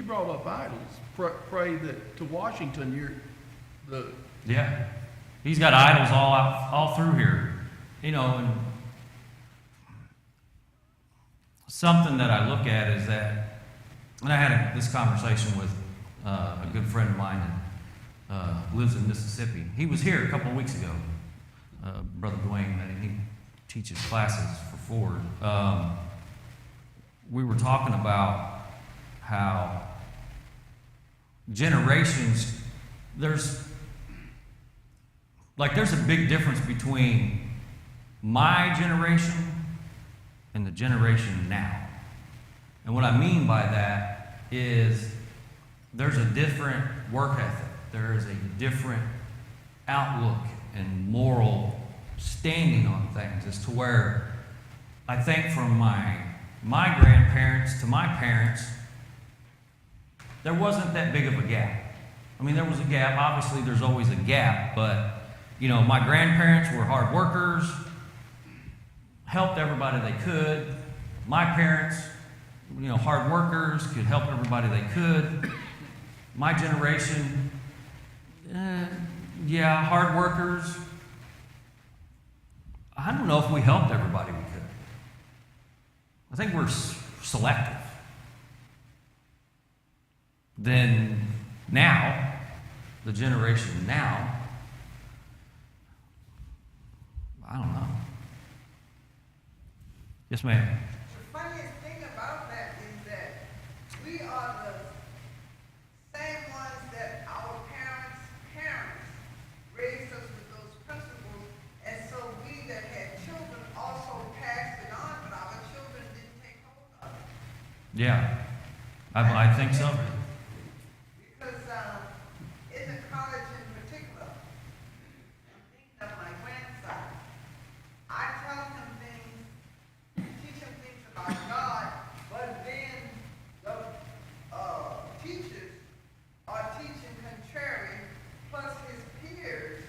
brought up idols. Pray that to Washington, Yeah. He's got idols all through here. You know, and something that I look at is that, and I had this conversation with a good friend of mine that lives in Mississippi. He was here a couple of weeks ago, Brother Dwayne, and he teaches classes for Ford. We were talking about how generations, there's a big difference between my generation and the generation now. And what I mean by that is there's a different work ethic. There is a different outlook and moral standing on things, as to where I think from my grandparents to my parents, there wasn't that big of a gap. I mean, there was a gap. Obviously, there's always a gap, but, you know, my grandparents were hard workers, helped everybody they could. My parents, you know, hard workers, could help everybody they could. My generation, hard workers. I don't know if we helped everybody we could. I think we're selective. Then now, the generation now, I don't know. Yes, ma'am. The funniest thing about that is that we are the same ones that our parents' parents raised us with those principles, and so we that had children also passed it on, but our children didn't take hold of it. Yeah, I think so. Because in the college in particular, I'm thinking of my grandson. I tell him things, teach him things about God, but then the teachers are teaching contrary, plus his peers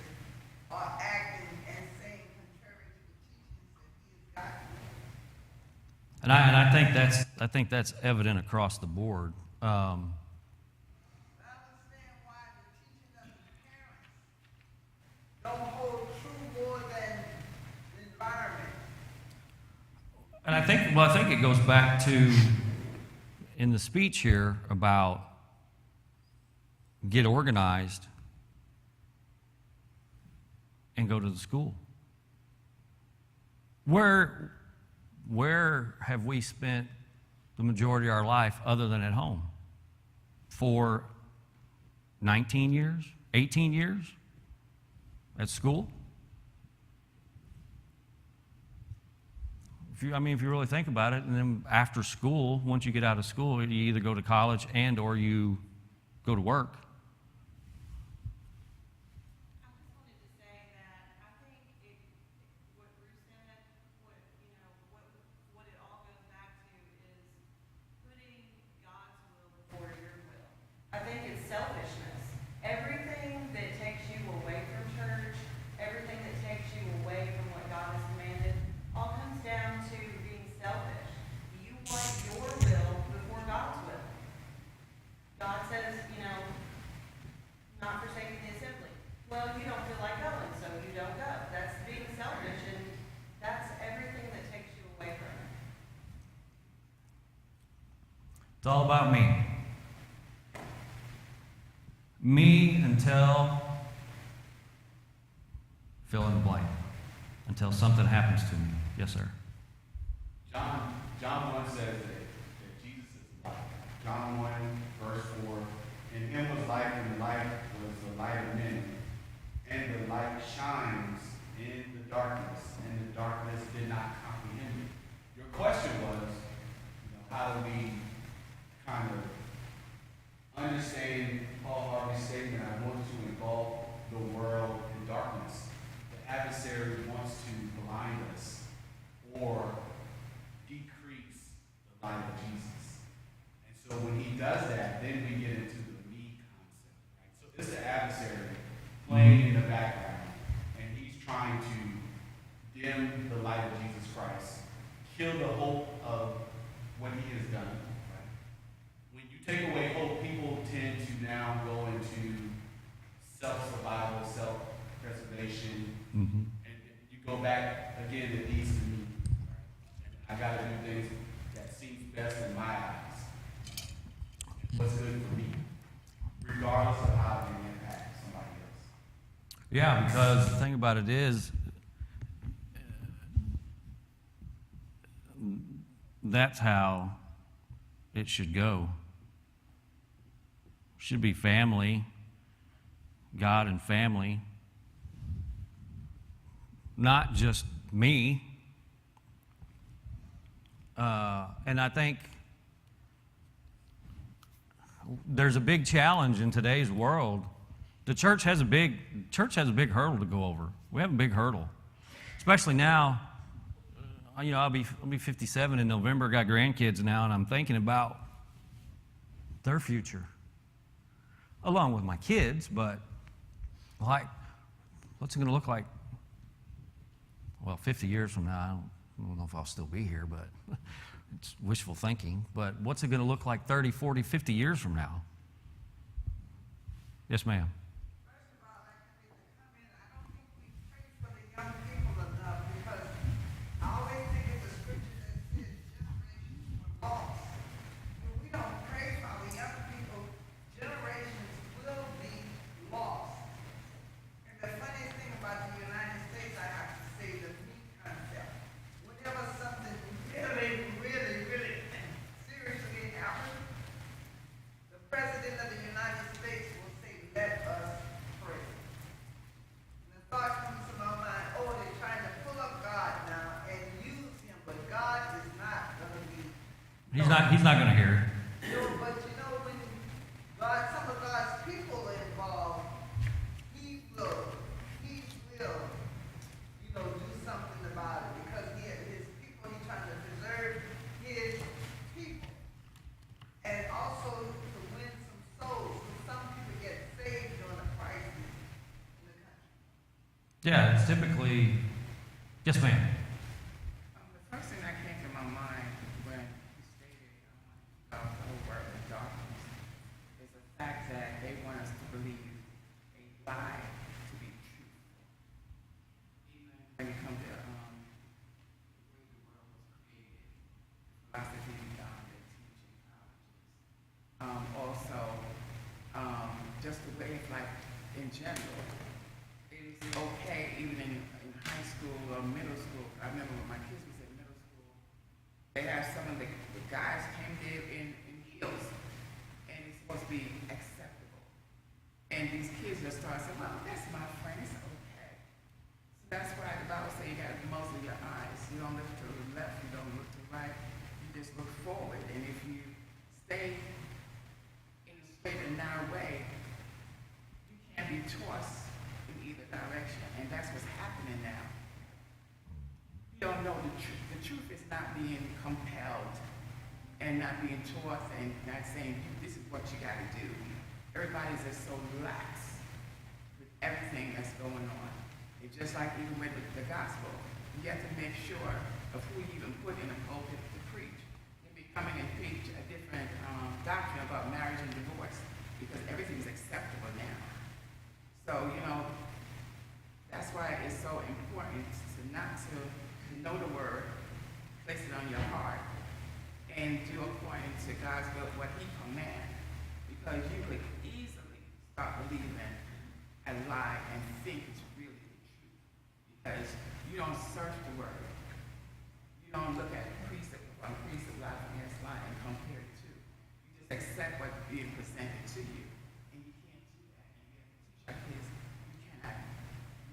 are acting and saying contrary to the teachings that he has gotten. And I think that's evident across the board. I understand why the teaching of the parents don't hold true more than the environment. And I think it goes back to, in the speech here, about get organized and go to the school. Where have we spent the majority of our life other than at home? For 19 years, 18 years at school? If you really think about it, and then after school, once you get out of school, you either go to college and or you go to work. I just wanted to say that I think what Bruce said, what it all goes back to is putting God's will before your will. I think it's selfishness. Everything that takes you away from church, everything that takes you away from what God has commanded, all comes down to being selfish. You want your will before God's will. God says, not forsaking the assembly. Well, you don't feel like going, so you don't go. That's being selfish, and that's everything that takes you away from it. It's all about me. Me until fill in the blank. Until something happens to me. Yes, sir. John 1 says that Jesus is light. John 1, verse 4, in him was life, and the life was the light of men. And the light shines in the darkness, and the darkness did not comprehend it. Your question was, how do we kind of understand Paul Harvey's statement, I want to engulf the world in darkness. The adversary wants to blind us or decrease the light of Jesus. And so when he does that, then we get into the me concept. Right? So it's the adversary playing in the background, and he's trying to dim the light of Jesus Christ, kill the hope of what he has done. Right? When you take away hope best in my eyes. What's good for me, regardless of how it can impact somebody else. Yeah, because the thing about it is, that's how it should go. Should be family, God and family, not just me. And I think there's a big challenge in today's world. The church has a big hurdle to go over. We have a big hurdle, especially now. You know, I'll be 57 in November. Got grandkids now, and I'm thinking about their future, along with my kids. But like, what's it going to look like? Well, 50 years from now, I don't know if I'll still be here, but it's wishful thinking. But what's it going to look like 30, 40, 50 years from now? Yes, ma'am. First of all, I can make a comment. I don't think we pray for the young people enough because I always think it's a scripture that says generations were lost. When we don't pray for our young people, generations will be lost. And the funniest thing about the United States, I have to say, the me concept. Whenever something really, really, really seriously happens, the President of the United States will say, let us pray. And the thought comes to my mind, oh, they're trying to pull up God now and use him, but God is not going to be. He's not going to hear it. No, but you know, when God, some of God's people are involved, he will, do something about it because his people, he's trying to preserve his people. And also to win some souls, because some people get saved during a crisis in the country. Yeah, it's typically. Yes, ma'am. The first thing that came to my mind when you stated about the whole world of darkness is the fact that they want us to believe a lie to be true. Even when it comes to the way the world was created, philosophy, their teaching colleges. Also, just the way it's like in general, it is okay even in high school or middle school. I remember when my kids was in middle school, they had some of the guys came there in heels, and it's supposed to be acceptable. And these kids just start saying, well, that's my friend, it's okay. So that's why the Bible says you got to muzzle your eyes. You don't look to the left, you don't look to the right, you just look forward. And if you stay in a straight and narrow way, you can't be tossed in either direction. And that's what's happening now. You don't know the truth. The truth is not being compelled and not being taught and not saying, this is what you got to do. Everybody's just so lax with everything that's going on. It's just like even with the gospel. You have to make sure of who you even put in a pulpit to preach. You be coming and preach a different doctrine about marriage and divorce because everything's acceptable now. So, that's why it's so important to know the word, place it on your heart, and do according to God's will, what he commands. Because you could easily start believing a lie and think it's really the truth. Because you don't search the word. You don't look at precept upon precept, lie against lie, and compare the two. You just accept what's being presented to you. And you can't do that. And you have to teach our kids, you cannot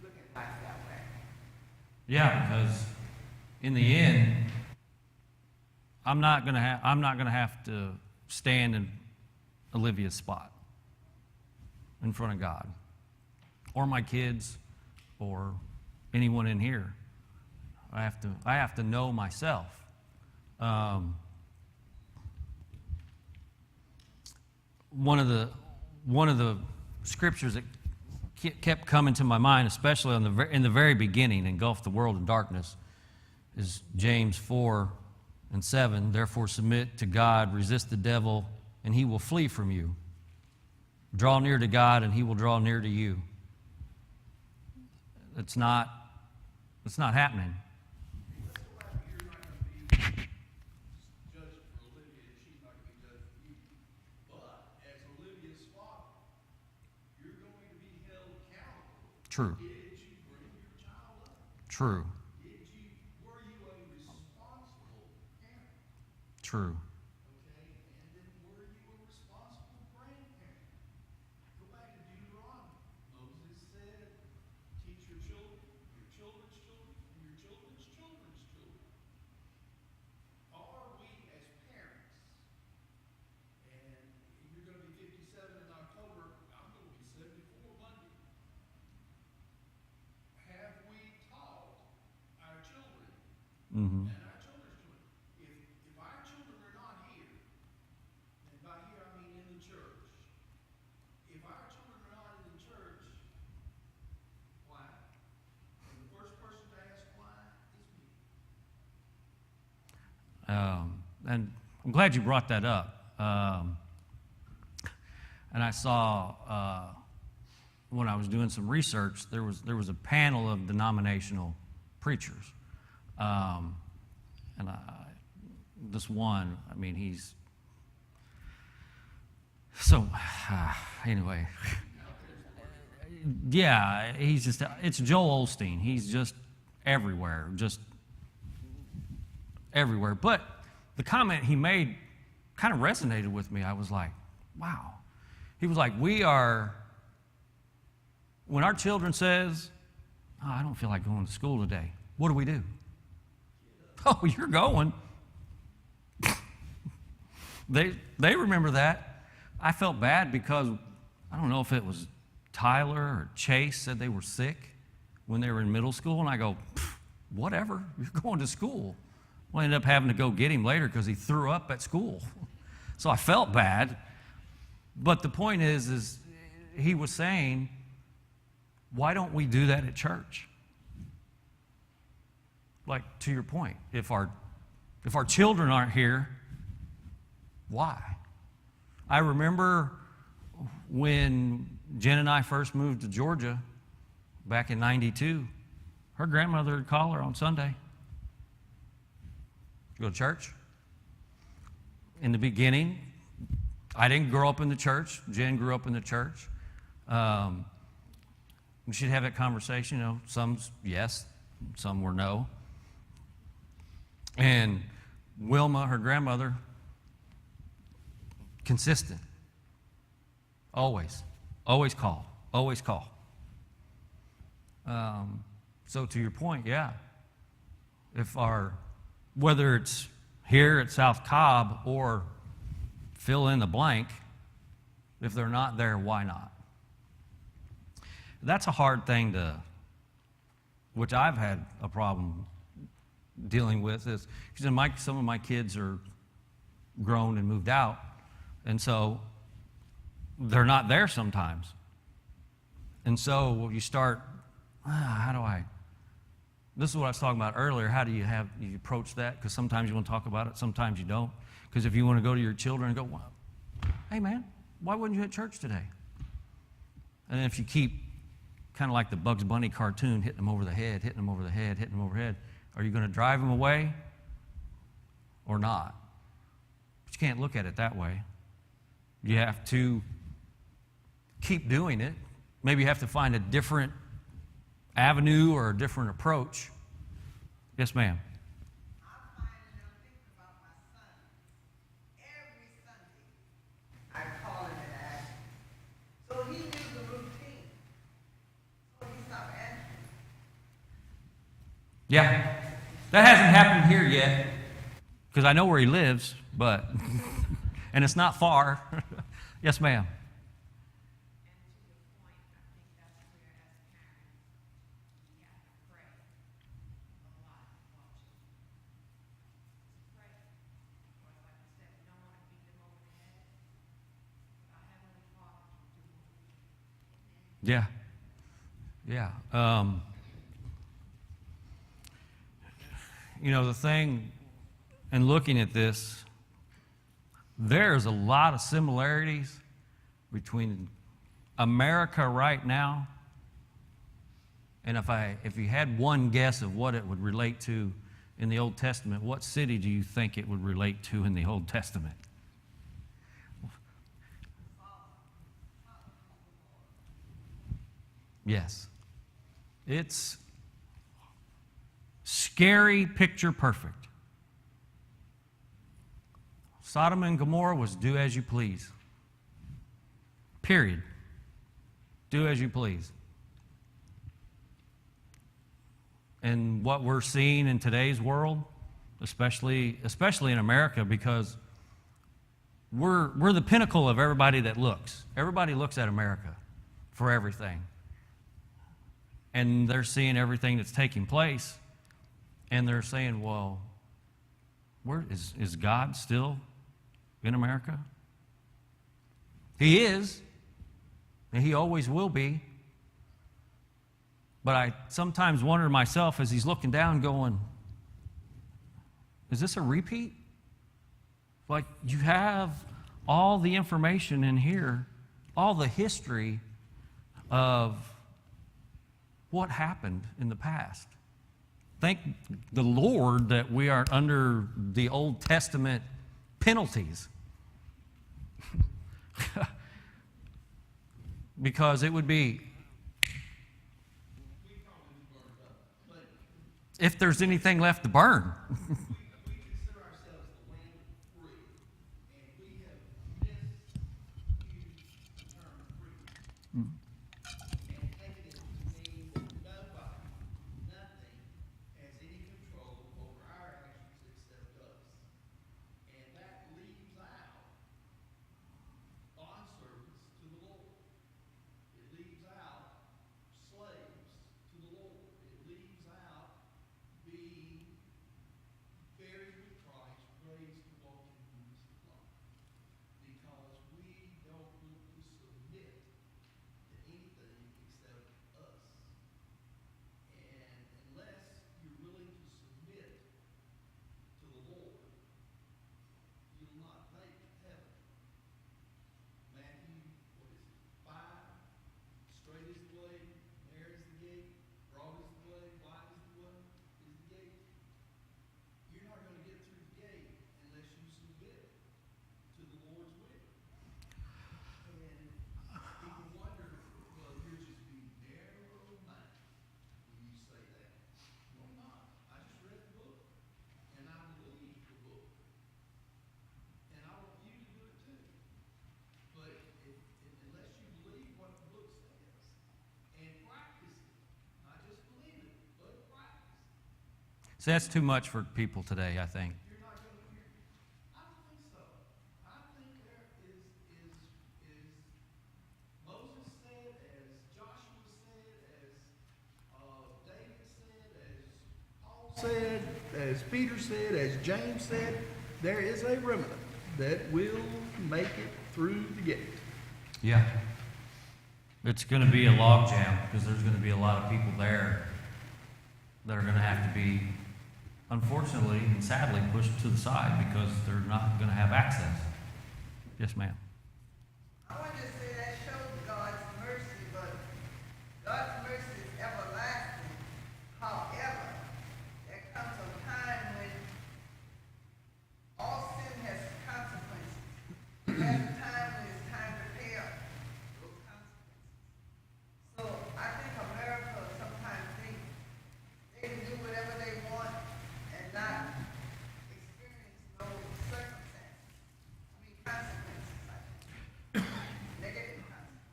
look at life that way. Yeah, because in the end, I'm not gonna have to stand in Olivia's spot in front of God, or my kids, or anyone in here. I have to know myself. One of the scriptures that kept coming to my mind, especially in the very beginning, engulfed the world in darkness, is James 4:7. Therefore submit to God, resist the devil, and he will flee from you. Draw near to God, and he will draw near to you. It's not happening. Judge for Olivia True. Did you bring your child up? True. Were you a responsible parent? True. Okay, and then were you a responsible grandparent? Go back to Deuteronomy. Moses said, teach your children, your children's children, and your children's children's children. Are we as parents, and you're going to be 57 in October, I'm going to be 74 Monday. Have we taught our children Mm-hmm. and our children's children? If our children are not here, and by here I mean in the church, if our children are not in the church, why? And the first person to ask why is me. And I'm glad you brought that up. And I saw when I was doing some research, there was a panel of denominational preachers, and this one, I mean, he's so anyway. Yeah, it's Joel Osteen. He's just everywhere, But the comment he made kind of resonated with me. I was like, wow. He was like, when our children says, oh, I don't feel like going to school today, what do? Oh, you're going. They remember that. I felt bad because I don't know if it was Tyler or Chase said they were sick when they were in middle school, and I go, whatever, you're going to school. Well, I ended up having to go get him later because he threw up at school. So I felt bad. But the point is he was saying, why don't we do that at church? Like, to your point, if our children aren't here, why? I remember when Jen and I first moved to Georgia back in '92, her grandmother would call her on Sunday. Go to church. In the beginning, I didn't grow up in the church. Jen grew up in the church. We should have that conversation. Some yes, some were no. And Wilma, her grandmother, consistent. Always call. So to your point, yeah. Whether it's here at South Cobb or fill in the blank, if they're not there, why not? That's a hard thing which I've had a problem dealing with, is because some of my kids are grown and moved out, and so they're not there sometimes. And so you start, this is what I was talking about earlier. How do you approach that? Because sometimes you want to talk about it, sometimes you don't. Because if you want to go to your children and go, well, hey man, why wasn't you at church today? And if you keep kind of like the Bugs Bunny cartoon, hitting them over the head, are you going to drive them away or not? But you can't look at it that way. You have to keep doing it. Maybe you have to find a different avenue or a different approach. Yes, ma'am. I'm finding out thinking about my son. Every Sunday, I call him and ask him. So he knew the routine. So he stopped asking. Yeah. That hasn't happened here yet, because I know where he lives, but, and it's not far. Yes, ma'am. And to your point, I think that's where, as parents, we have to pray a lot for our children. To pray. Because like you said, we don't want to beat them over the head. Our Heavenly Father can do what we do. Yeah. The thing, and looking at this, there's a lot of similarities between America right now, and if you had one guess of what it would relate to in the Old Testament, what city do you think it would relate to in the Old Testament? Yes. It's scary, picture perfect. Sodom and Gomorrah was do as you please. Period. Do as you please. And what we're seeing in today's world, especially in America, because we're the pinnacle of everybody that looks. Everybody looks at America for everything. And they're seeing everything that's taking place, and they're saying, well, where is God still in America? He is, and he always will be. But I sometimes wonder myself as he's looking down going, is this a repeat? Like, you have all the information in here, all the history of what happened in the past. Thank the Lord that we aren't under the Old Testament penalties. Because it would be, if there's anything left to burn. We consider ourselves the land of the free, and we have misused the term freedom. And taken it to mean that nobody, nothing, has any control over our actions except us. And that leaves out bondservants to the Lord. It leaves out slaves to the Lord. It leaves out being buried with Christ, raised to walk in newness of life. Because we don't want to submit to anything except us. And unless you're willing to submit to the Lord, you'll not make heaven. Matthew, what is it, 5? Straight is the way, narrow is the gate, broad is the way, wide is the way, is the gate. You're not going to get through the gate unless you submit to the Lord's will. And people wonder, well, you're just being narrow-minded when you say that. No, I'm not. I just read the book, and I believe the book. And I want you to do it too. But unless you believe what the book says and practice it, not just believe it, but practice it, See, that's too much for people today, I think. you're not going to hear. I don't think so. I think there is Moses said, as Joshua said, as David said, as Paul said, as Peter said, as James said, there is a remnant that will make it through the gate. Yeah. It's going to be a logjam because there's going to be a lot of people there that are going to have to be, unfortunately and sadly, pushed to the side because they're not going to have access. Yes, ma'am. I want to say that shows God's mercy, but God's mercy is everlasting. However, there comes a time when all sin has consequences. There's a time when it's time to pay up those consequences. So I think America sometimes thinks they can do whatever they want and not experience those circumstances. Consequences, I think. Negative consequences.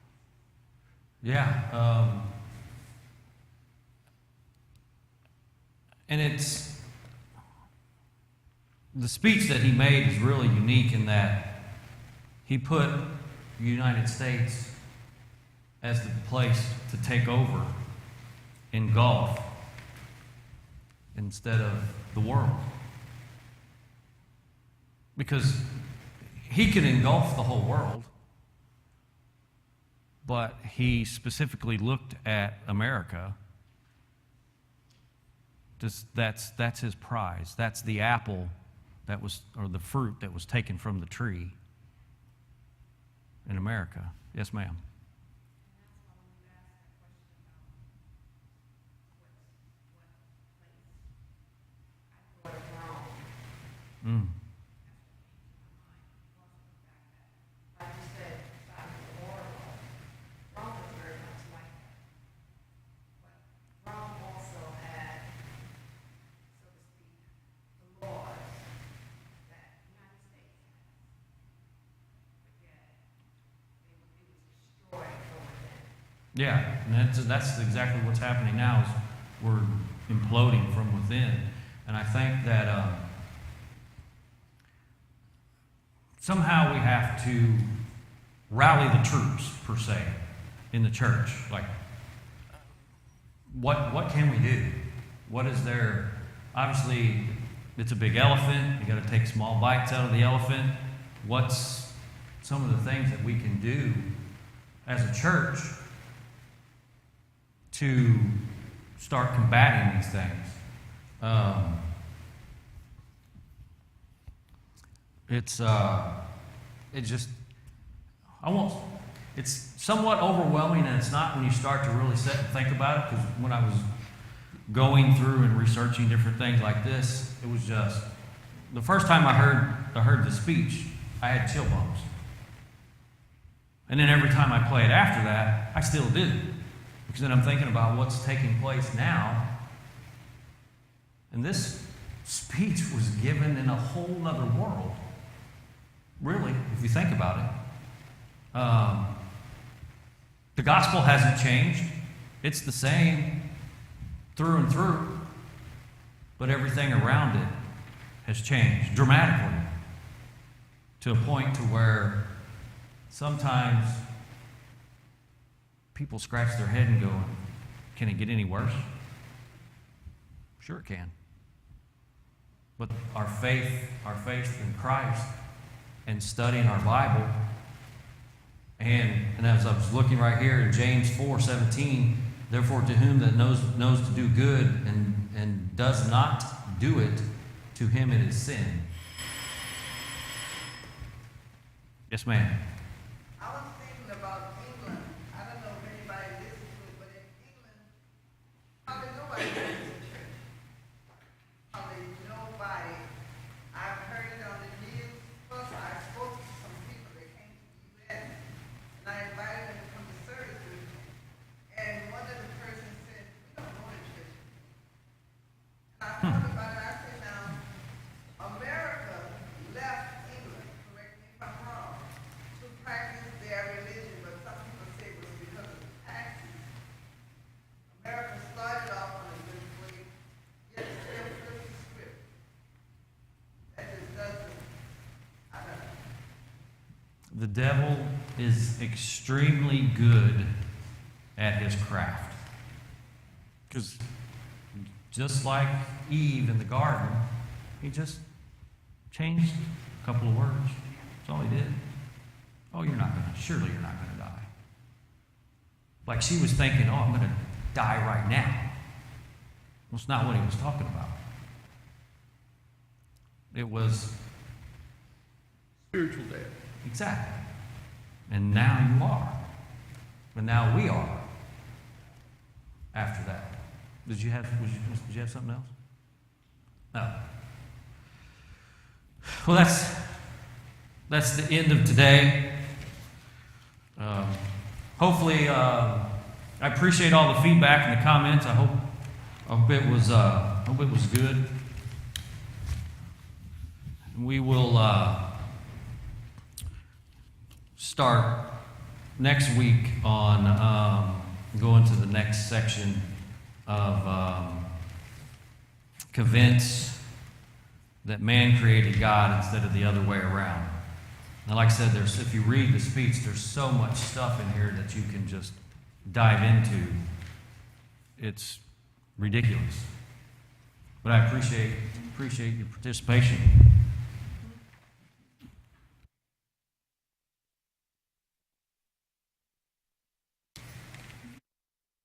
Yeah. And it's the speech that he made is really unique in that he put the United States as the place to take over, engulf, instead of the world. Because he could engulf the whole world, but he specifically looked at America. That's his prize. That's the apple that was, or the fruit that was taken from the tree in America. Yes, ma'am. Mm. Like you said, Sodom and Gomorrah, Rome was very much like that. But Yeah, and that's exactly what's happening now is we're imploding from within. And I think that somehow we have to rally the troops, per se, in the church. Like, what can we do? What is there? Obviously, it's a big elephant. You got to take small bites out of the elephant. What's some of the things that we can do as a church to start combating these things? It's somewhat overwhelming, and it's not when you start to really sit and think about it, because when I was going through and researching different things like this, it was just, the first time I heard the speech, I had chill bumps. And then every time I play it after that, I still do. Because then I'm thinking about what's taking place now. And this speech was given in a whole other world. Really, if you think about it. The gospel hasn't changed. It's the same through and through. But everything around it has changed dramatically. To a point to where sometimes people scratch their head and go, can it get any worse? Sure it can. But our faith in Christ and studying our Bible, and as I was looking right here in James 4:17, therefore to whom that knows to do good and does not do it, to him it is sin. Yes, ma'am. I was thinking about England. I don't know if anybody listens to it, but in England, probably nobody goes to church. Probably nobody. I've heard it on the news. Plus, I spoke to some people that came to the U.S. and I invited them to come to service with me. And one of the persons said, "We don't go to church." And I thought about it. I said, "Now, America left England. Correct me if I'm wrong." To practice their religion, but some people say it was because of the taxes. America started off on a good way, yet still flips the script. That just doesn't, I don't know. The devil is extremely good at his craft. Because just like Eve in the garden, he just changed a couple of words. That's all he did. Oh, surely you're not going to die. Like she was thinking, oh, I'm going to die right now. Well, it's not what he was talking about. It was Spiritual death. exactly. And now you are. And now we are. After that. Did you have something else? No. Well, that's the end of today. Hopefully, I appreciate all the feedback and the comments. I hope it was good. We will start next week on going to the next section of convince that man created God instead of the other way around. And like I said, if you read the speech, there's so much stuff in here that you can just dive into. It's ridiculous. But I appreciate your participation.